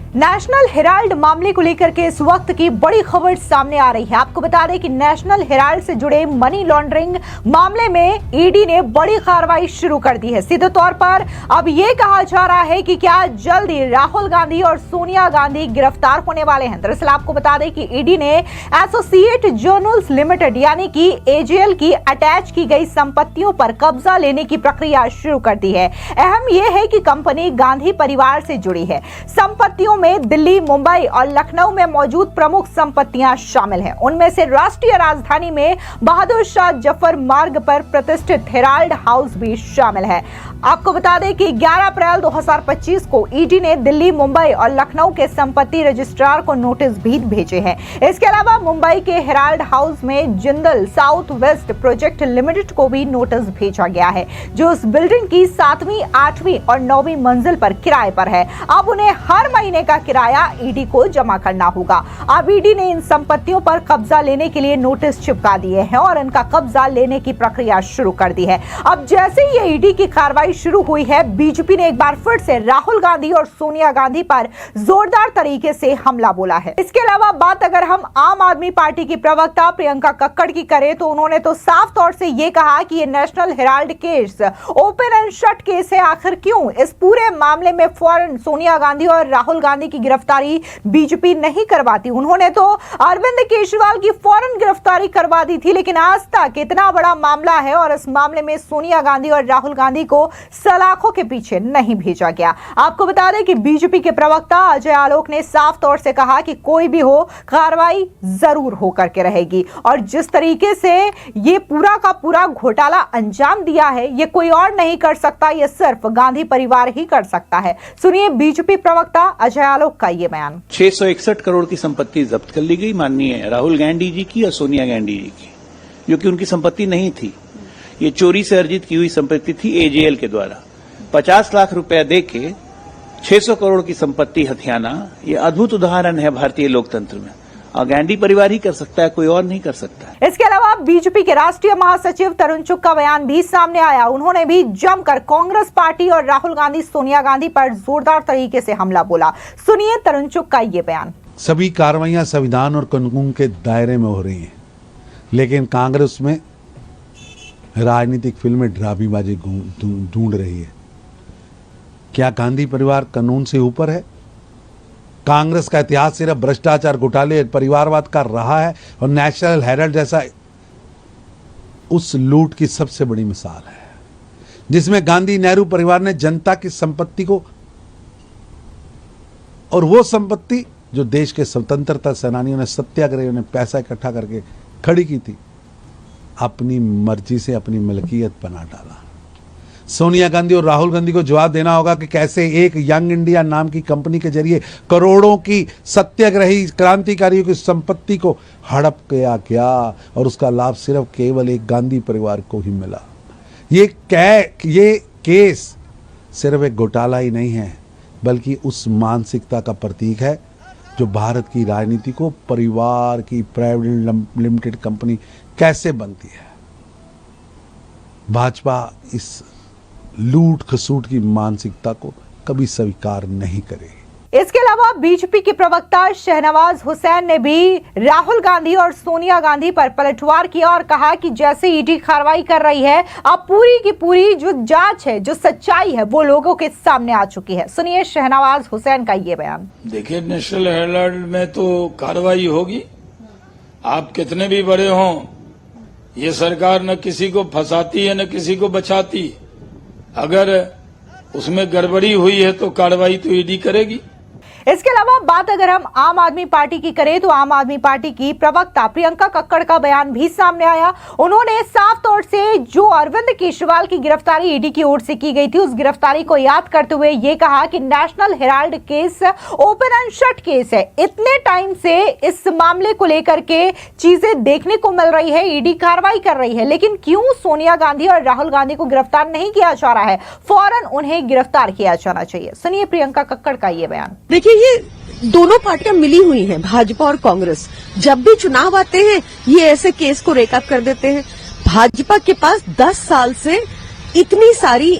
National Herald मामले को लेकर के इस वक्त की बड़ी खबर सामने आ रही है। आपको बता दें कि नेशनल हेराल्ड से जुड़े मनी लॉन्ड्रिंग मामले में ईडी ने बड़ी कार्रवाई शुरू कर दी है। सीधे तौर पर अब ये कहा जा रहा है कि क्या जल्दी राहुल गांधी और सोनिया गांधी गिरफ्तार होने वाले हैं। दरअसल आपको बता दें कि ईडी ने एसोसिएट जर्नल्स लिमिटेड यानी कि एजेएल की अटैच की गई संपत्तियों पर कब्जा लेने की प्रक्रिया शुरू कर दी है। अहम यह है कि कंपनी गांधी परिवार से जुड़ी है। संपत्तियों में दिल्ली, मुंबई और लखनऊ में मौजूद प्रमुख संपत्तियां शामिल हैं। उनमें से राष्ट्रीय राजधानी में बहादुर शाह जफर मार्ग पर प्रतिष्ठित हेराल्ड हाउस भी शामिल है। आपको बता दें कि 11 अप्रैल 2025 को ईडी ने दिल्ली, मुंबई और लखनऊ के संपत्ति रजिस्ट्रार को नोटिस भी भेजे हैं। इसके अलावा मुंबई के हेराल्ड हाउस में Jindal south west project limited को भी नोटिस भेजा गया है, जो उस बिल्डिंग की 7वीं, 8वीं और 9वीं मंजिल पर किराए पर है। अब उन्हें हर महीने का किराया ईडी को जमा करना होगा। अब ईडी ने इन संपत्तियों पर कब्जा लेने के लिए नोटिस चिपका दिए हैं और इनका कब्जा लेने की प्रक्रिया शुरू कर दी है। अब जैसे ही ये ईडी की कार्रवाई शुरू हुई है, बीजेपी ने एक बार फिर से राहुल गांधी और सोनिया गांधी पर जोरदार तरीके से हमला बोला है। इसके अलावा बात अगर हम आम आदमी पार्टी की प्रवक्ता प्रियंका कक्कड़ की करें तो उन्होंने तो साफ तौर से ये कहा कि ये national Herald case open and shut case है। आखिर क्यों इस पूरे मामले में फौरन सोनिया गांधी और राहुल गांधी की गिरफ्तारी बीजेपी नहीं करवाती। उन्होंने तो अरविंद केजरीवाल की फौरन गिरफ्तारी करवा दी थी, लेकिन आज तक इतना बड़ा मामला है और इस मामले में सोनिया गांधी और राहुल गांधी को सलाखों के पीछे नहीं भेजा गया। आपको बता दें कि बीजेपी के प्रवक्ता अजय आलोक ने साफ तौर से कहा कि कोई भी हो, कार्रवाई जरूर होकर के रहेगी और जिस तरीके से ये पूरा का पूरा घोटाला अंजाम दिया है, ये कोई और नहीं कर सकता, ये सिर्फ गांधी परिवार ही कर सकता है। सुनिए बीजेपी प्रवक्ता अजय आलोक का ये बयान। 661 करोड़ की संपत्ति जब्त कर ली गई माननीय राहुल गांधी जी की और सोनिया गांधी जी की, जो कि उनकी संपत्ति नहीं थी। ये चोरी से अर्जित की हुई संपत्ति थी एजेएल के द्वारा। 50 लाख रुपया देके 600 करोड़ की संपत्ति हथियाना, ये अद्भुत उदाहरण है भारतीय लोकतंत्र में। और गांधी परिवार ही कर सकता है, कोई और नहीं कर सकता। इसके अलावा बीजेपी के राष्ट्रीय महासचिव तरुण चुग का बयान भी सामने आया। उन्होंने भी जमकर कांग्रेस पार्टी और राहुल गांधी, सोनिया गांधी पर जोरदार तरीके से हमला बोला। सुनिए तरुण चुग का ये बयान। सभी कार्रवाइयां संविधान और कानून के दायरे में हो रही हैं, लेकिन कांग्रेस में राजनीतिक फिल्में ड्रामेबाजी ढूंढ रही है। क्या गांधी परिवार कानून से ऊपर है? कांग्रेस का इतिहास सिर्फ भ्रष्टाचार, घोटाले, परिवारवाद का रहा है और नेशनल हेराल्ड जैसा उस लूट की सबसे बड़ी मिसाल है, जिसमें गांधी नेहरू परिवार ने जनता की संपत्ति को, और वो संपत्ति जो देश के स्वतंत्रता सेनानियों ने, सत्याग्रहियों ने पैसा इकट्ठा करके खड़ी की थी, अपनी मर्जी से अपनी मलकियत बना डाला। सोनिया गांधी और राहुल गांधी को जवाब देना होगा कि कैसे एक यंग इंडिया नाम की कंपनी के जरिए करोड़ों की सत्याग्रही क्रांतिकारियों की संपत्ति को हड़प किया गया और उसका लाभ सिर्फ केवल एक गांधी परिवार को ही मिला। ये केस सिर्फ एक घोटाला ही नहीं है, बल्कि उस मानसिकता का प्रतीक है जो भारत की राजनीति को परिवार की प्राइवेट लिमिटेड कंपनी कैसे बनती है। भाजपा इस लूट खसूट की मानसिकता को कभी स्वीकार नहीं करेगी। इसके अलावा बीजेपी के प्रवक्ता शहनवाज हुसैन ने भी राहुल गांधी और सोनिया गांधी पर पलटवार किया और कहा कि जैसे ईडी कार्रवाई कर रही है, अब पूरी की पूरी जो जांच है, जो सच्चाई है, वो लोगों के सामने आ चुकी है। सुनिए शहनवाज हुसैन का ये बयान। देखिए, नेशनल हेराल्ड में तो कार्रवाई होगी। आप कितने भी बड़े हों, ये सरकार न किसी को फंसाती है न किसी को बचाती। अगर उसमें गड़बड़ी हुई है तो कार्रवाई तो ईडी करेगी। इसके अलावा बात अगर हम आम आदमी पार्टी की करें तो आम आदमी पार्टी की प्रवक्ता प्रियंका कक्कड़ का बयान भी सामने आया। उन्होंने साफ तौर से जो अरविंद केजरीवाल की गिरफ्तारी ईडी की ओर से की गई थी, उस गिरफ्तारी को याद करते हुए ये कहा कि national Herald case open and shut case है। इतने टाइम से इस मामले को लेकर के चीजें देखने को मिल रही है, ईडी कार्रवाई कर रही है, लेकिन क्यों सोनिया गांधी और राहुल गांधी को गिरफ्तार नहीं किया जा रहा है? फौरन उन्हें गिरफ्तार किया जाना चाहिए। सुनिए प्रियंका कक्कड़ का ये बयान। देखिए, ये दोनों पार्टियां मिली हुई हैं, भाजपा और कांग्रेस। जब भी चुनाव आते हैं, ये ऐसे केस को रेकअप कर देते हैं। भाजपा के पास 10 साल से इतनी सारी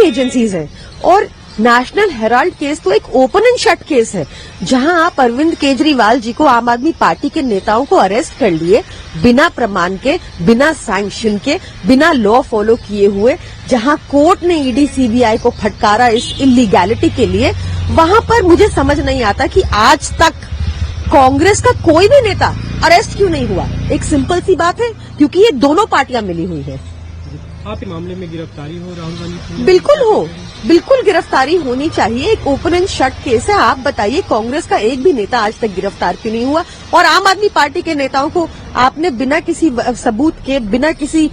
एजेंसीज हैं और नेशनल हेराल्ड केस तो एक ओपन एंड शट केस है, जहां आप अरविंद केजरीवाल जी को, आम आदमी पार्टी के नेताओं को अरेस्ट कर लिए बिना प्रमाण के, बिना सैंक्शन के, बिना लॉ फॉलो किए हुए, जहां कोर्ट ने ईडी सीबीआई को फटकारा इस इलीगैलिटी के लिए। वहां पर मुझे समझ नहीं आता कि आज तक कांग्रेस का कोई भी नेता अरेस्ट क्यों नहीं हुआ। एक सिंपल सी बात है, क्योंकि ये दोनों पार्टियां मिली हुई हैं। आप मामले में गिरफ्तारी हो राहुल गांधी? बिल्कुल हो, बिल्कुल गिरफ्तारी होनी चाहिए। एक ओपन एंड शट केस है। आप बताइए, कांग्रेस का एक भी नेता आज तक गिरफ्तार क्यों नहीं हुआ? और आम आदमी पार्टी के नेताओं को आपने बिना किसी सबूत के, बिना किसी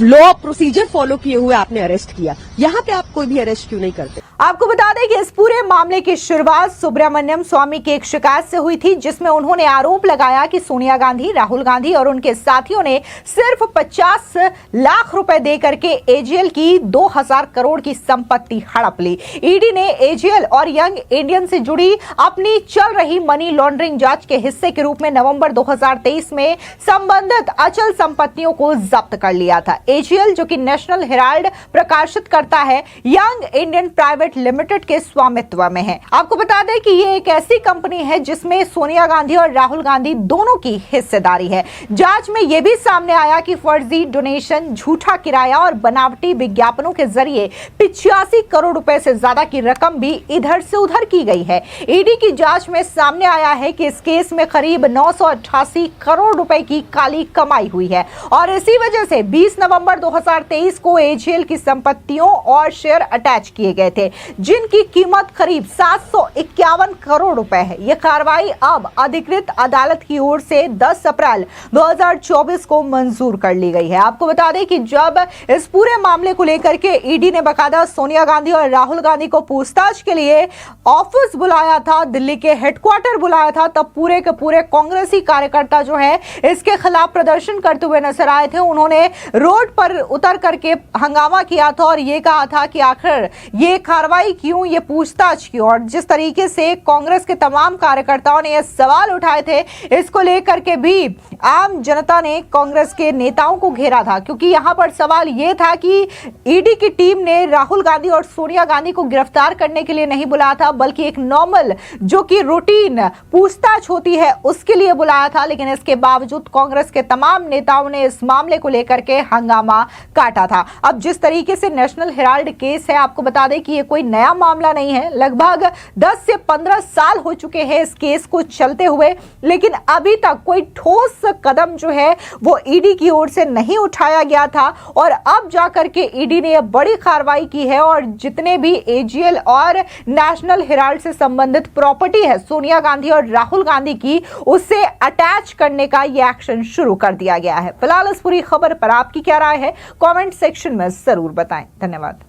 लॉ प्रोसीजर फॉलो किए हुए आपने अरेस्ट किया। यहाँ पे आप कोई भी अरेस्ट क्यों नहीं करते? आपको बता दें कि इस पूरे मामले की शुरुआत सुब्रमण्यम स्वामी की एक शिकायत से हुई थी, जिसमें उन्होंने आरोप लगाया कि सोनिया गांधी, राहुल गांधी और उनके साथियों ने सिर्फ 50 लाख रुपए देकर के एजीएल की 2000 करोड़ की संपत्ति हड़प ली। ईडी ने एजीएल और यंग इंडियन से जुड़ी अपनी चल रही मनी लॉन्ड्रिंग जांच के हिस्से के रूप में नवंबर 2023 में संबंधित अचल संपत्तियों को जब्त कर लिया था। एजीएल, जो कि नेशनल हेराल्ड प्रकाशित करता है, यंग इंडियन प्राइवेट लिमिटेड के स्वामित्व में है। आपको बता दें कि ये एक ऐसी कंपनी है जिसमें सोनिया गांधी और राहुल गांधी दोनों की हिस्सेदारी है। जांच में यह भी सामने आया कि फर्जी डोनेशन, झूठा किराया और बनावटी विज्ञापनों के जरिए 85 करोड़ रुपए से ज्यादा की रकम भी इधर से उधर की गई है। ईडी की जांच में सामने आया है कि इस केस में करीब 988 करोड़ रुपए की काली कमाई हुई है और इसी वजह से 20 नवंबर 2023 को एजीएल की संपत्तियों और शेयर अटैच किए गए थे, जिनकी कीमत करीब 751 करोड़ रुपए है। यह कार्रवाई अब अधिकृत अदालत की ओर से 10 अप्रैल 2024 को मंजूर कर ली गई है। आपको बता दें कि जब इस पूरे मामले को लेकर के ईडी ने बकायदा सोनिया गांधी और राहुल गांधी को पूछताछ के लिए ऑफिस बुलाया था, दिल्ली के हेडक्वार्टर बुलाया था, तब पूरे के पूरे कांग्रेसी कार्यकर्ता जो है इसके खिलाफ प्रदर्शन करते हुए नजर आए थे। उन्होंने रोड पर उतर करके हंगामा किया था और ये कहा था कि आखिर ये कार्रवाई क्यों, ये पूछताछ क्यों। और जिस तरीके से कांग्रेस के तमाम कार्यकर्ताओं ने ये सवाल उठाए थे, इसको लेकर के भी आम जनता ने कांग्रेस के नेताओं को घेरा था, क्योंकि यहां पर सवाल ये था कि ईडी की टीम ने राहुल गांधी और सोनिया गांधी को गिरफ्तार करने के लिए नहीं बुलाया था, बल्कि एक नॉर्मल जो कि रूटीन पूछताछ होती है उसके लिए बुलाया था। लेकिन इसके बावजूद कांग्रेस के तमाम नेताओं ने इस मामले को लेकर के हंगामा काटा था। अब जिस तरीके से नेशनल हेराल्ड केस है, आपको बता दें कि ये कोई नया मामला नहीं है। लगभग 10 से 15 साल हो चुके हैं इस केस को चलते हुए, लेकिन अभी तक कोई ठोस कदम जो है वो ईडी की ओर से नहीं उठाया गया था। और अब जाकर के ईडी ने यह बड़ी कार्रवाई की है और जितने भी एजीएल और नेशनल हेराल्ड से संबंधित प्रॉपर्टी है सोनिया गांधी और राहुल गांधी की, उसे अटैच करने का यह एक्शन शुरू कर दिया गया है। फिलहाल इस पूरी खबर पर आपकी क्या राय है, कमेंट सेक्शन में जरूर बताएं। धन्यवाद।